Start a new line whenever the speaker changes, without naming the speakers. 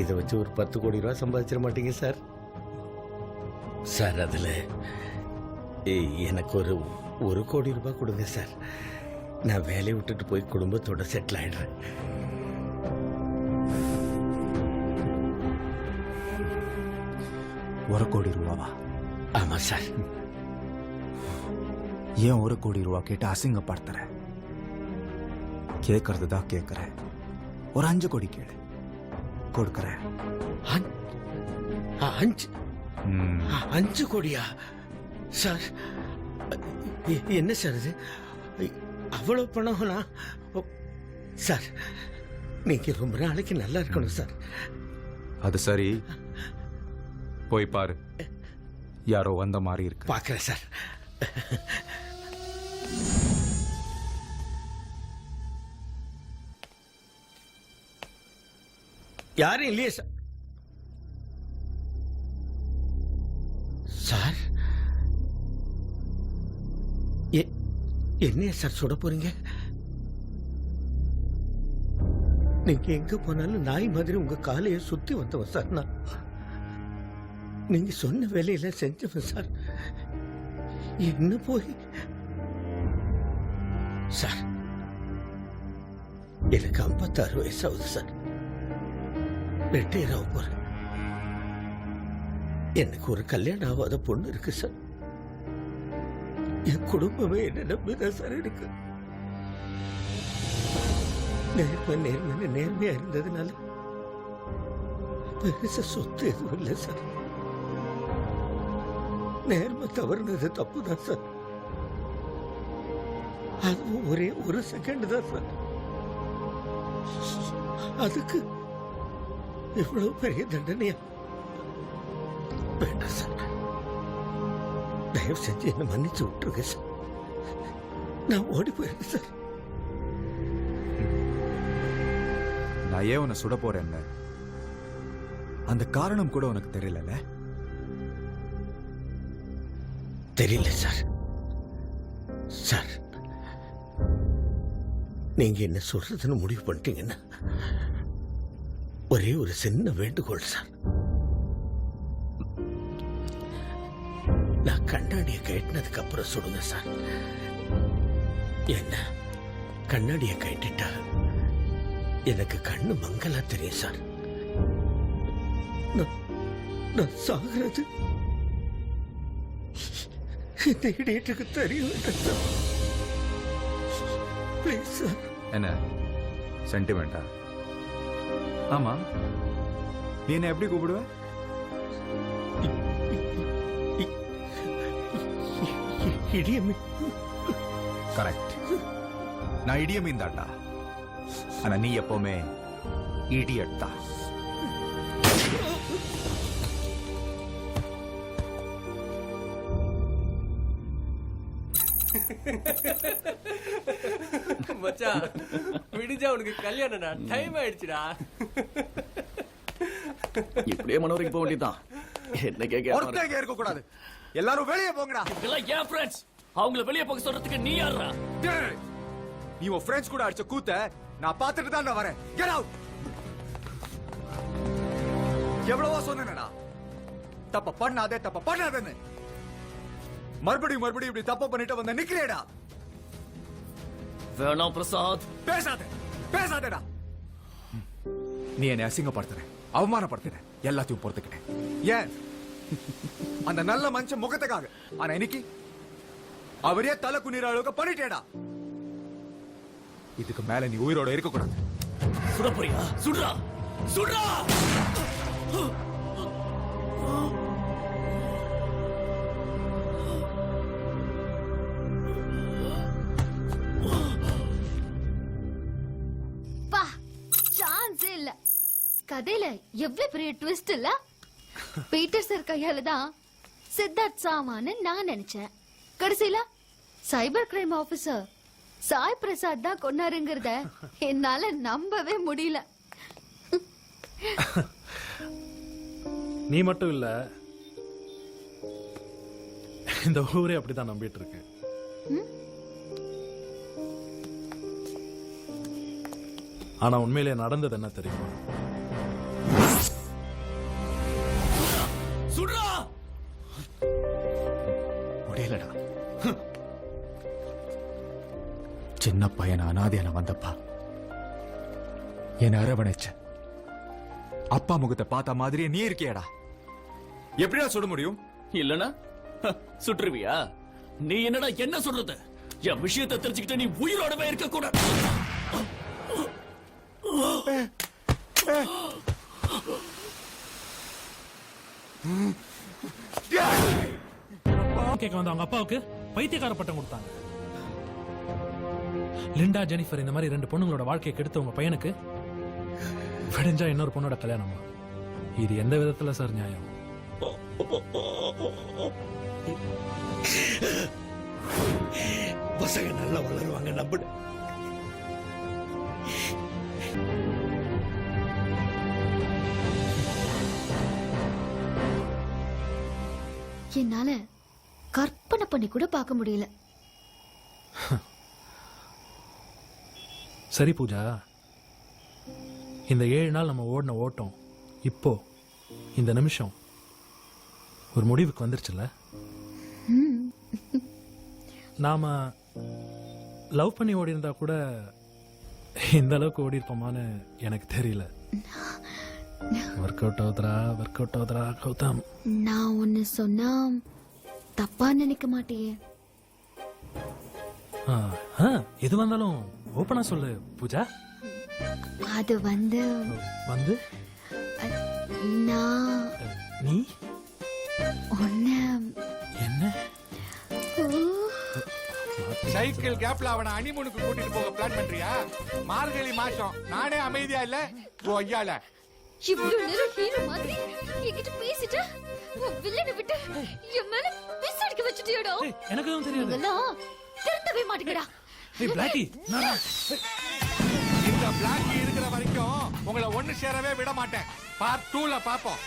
இதை வச்சு ஒரு 10 கோடி ரூபா சம்பாதிச்சிட மாட்டீங்க சார்? சார் அதில் எனக்கு ஒரு கோடி ரூபாய் கொடுங்க சார். நான் வேலையை விட்டுட்டு போய் குடும்பத்தோட செட்டில் ஆயிடுறேன்.
ஒரு கோடி ரூபாவா?
ஆமா சார்.
ஏன் ஒரு கோடி ரூபா கேட்டு அசிங்கப்படுத்துற? கேட்கறது தான் கேட்கறேன். ஒரு 5 கோடி கேளு, கொடுக்கறேன்.
5 கோடியா சார்? என்ன சார் இது? அவ்வளவு பணம்னா சார், நீங்க ரொம்ப நாளைக்கு நல்லா இருக்கணும் சார்.
அது சரி, போய் பாரு, யாரோ வந்த மாதிரி இருக்கு.
பார்க்கிறேன் சார். யாரும் இல்லையே சார். சார் என்ன சார் சுட போறீங்க? நீங்க எங்க போனாலும் நாய் மாதிரி உங்க காலையை சுத்தி வந்தவன் சார். நான் நீங்க சொன்ன வேலையில செஞ்சவன் சார். என்ன போய் சார், எனக்கு 56 வயசாகுது சார். ரிட்டையர் ஆக போறேன். எனக்கு ஒரு கல்யாணம் ஆகாத பொண்ணு இருக்கு சார். என் குடும்பமே என்ன நம்பிதான் சார் இருக்கு. நேர்மையா இருந்ததுனால பெருசா சொத்து எதுவும் இல்லை சார். நேர்மை தவறுனது தப்புதான் சார். அதுவும் ஒரே ஒரு செகண்ட் தான் சார். அதுக்கு இவ்வளவு பெரிய தண்டனையா? வேண்டாம் சார், தயவு செஞ்சு என்ன மன்னிச்சு விட்டுருங்க சார். நான் ஓடி போயிருக்கேன் சார்.
நான் ஏன் உன்னை சுட போறேன் அந்த காரணம் கூட உனக்கு தெரியல?
தெரியல சார். சார், நீங்க என்ன சொல்றதுன்னு முடிவு பண்ணிட்டீங்கன்னா ஒரே ஒரு சின்ன வேண்டுகோள் சார். நான் கண்ணாடியை கட்டினதுக்கு அப்புறம் சொல்லுங்க சார். என்ன கண்ணாடியை கட்டிட்டா எனக்கு கண்ணு மங்கலா தெரியும் சார். நான் சாகிறது இந்த இடியட்டுக்கு தெரிய வேண்டாம் சார். Please sir.
என்ன சென்டிமெண்டா? ஆமா, நீ என்ன எப்படி கூப்பிடுவ?
இடியமே.
கரெக்ட், நான் இடியமீன் தாண்டா. ஆனா நீ எப்பவுமே இடியட் தான்.
மச்சான், விடிஞ்சா உனக்கு கல்யாணம்டா. டைம் ஆயிடுச்சுடா.
இப்படியே மனோரிக்கு போக வேண்டியதான். என்ன கேட்க
ஒருத்தங்க இருக்க கூடாது. எல்லாரும் வெளியே போங்கடா.
இதெல்லாம் ஏன் ஃப்ரெண்ட்ஸ்? அவங்கள வெளியே போக சொல்றதுக்கு நீ யாரா?
நீ உன் ஃப்ரெண்ட்ஸ் கூட அடிச்ச கூத்த நான் பார்த்துட்டு தான் வரேன். Get out. எவ்வளவோ சொன்னேனடா, தப்ப பண்ணாதேன்னு. மறுபடியும் இப்படி தப்பு பண்ணிட்டு வந்த நிக்கிறேடா.
வேணாம் பிரசாத்,
பேசாதேடா. நீ என்னை அசிங்கப்படுத்துற, அவமானப்படுத்துற, எல்லாத்தையும் பொறுத்துக்கிட்டேன். ஏன்? அந்த நல்ல மனுஷன் முகத்துக்காக. ஆனா இன்னைக்கு அவரே தலை குனிற அளவுக்கு பண்ணிட்டேடா. இதுக்கு மேல நீ உயிரோட இருக்க கூடாது.
சுட போறியா? சுடுறா, சுடுறா.
சான்ஸே இல்ல. கதையில எவ்வளவு பெரிய ட்விஸ்ட் இல்ல? பீட்டர் சார் கையால தான் சித்தார்த் சாமான்னு நான் நினைச்சேன். கடைசியில cyber crime officer Sai Prasad தான் கொன்னாருங்கிறத என்னால நம்பவே முடியல.
நீ மட்டும் இல்ல, இந்த ஊரே அப்படிதான் நம்பிட்டு இருக்கு. ஆனா உண்மையிலே நடந்தது என்ன தெரியுமா?
சின்ன பையன் அனாதையான வந்தப்பா என்னை அரவணைச்ச. அப்பா முகத்தை பார்த்த மாதிரியே நீ இருக்கியாடா. எப்படிடா சுட முடியும்?
இல்லனா சுற்றுவியா? நீ என்னடா என்ன சொல்றது? என் விஷயத்தை தெரிஞ்சுக்கிட்ட நீ உயிரோடவே இருக்க கூட.
கேட்க வந்த அவங்க அப்பாவுக்கு பைத்தியக்கார பட்டம் கொடுத்தாங்க. லிண்டா, ஜெனிஃபர் இந்த மாதிரி 2 பொண்ணுங்களோட வாழ்க்கையை கெடுத்த உங்க பையனுக்கு விடிஞ்சா இன்னொரு பொண்ணோட கல்யாணமா? இது எந்த விதத்துல சார் நியாயம்?
பசங்க நல்லா வளருவாங்க நம்புடு.
என்னால கற்பனை பண்ணி கூட பார்க்க முடியல.
சரி பூஜா, இந்த 7 நாள் நம்ம ஓடின ஓட்டம் இப்போ இந்த நிமிஷம் ஒரு முடிவுக்கு வந்துருச்சுல்ல? நாம லவ் பண்ணி ஓடி இருந்தா கூட இந்த அளவுக்கு ஓடி இருப்போமான்னு எனக்கு தெரியல. ஒர்க் அவுட் ஆகுதுரா கௌதம்.
நான் ஒன்னு சொன்னா தப்பா நினைக்க மாட்டியே?
எது வந்தாலும் ஓப்பனா சொல்லு பூஜா.
அது வந்து நான்
நீ
ஒன்னு
என்ன சைக்கிள் கேப்ல அவனை அனிமுனுக்கு கூட்டிட்டு போக பிளான் பண்றியா? மார்கழி மாசம் நானே அமைதியா இல்ல ஐயால
இவ்வளவு நேரம் ஹீரோ மாதிரி என்கிட்ட பேசிட்டு வில்லனை விட்டு என் மேல பிஸ் அடிக்க வச்சுட்டியோடா.
எனக்கு எதுவும் தெரியாது.
இதெல்லாம் திருந்தவே மாட்டேங்கடா.
பிளாக்கி,
இந்த பிளாக்கி இருக்கிற வரைக்கும் உங்களை ஒண்ணு சேரவே விட மாட்டேன். பார்ட் 2ல பாப்போம்.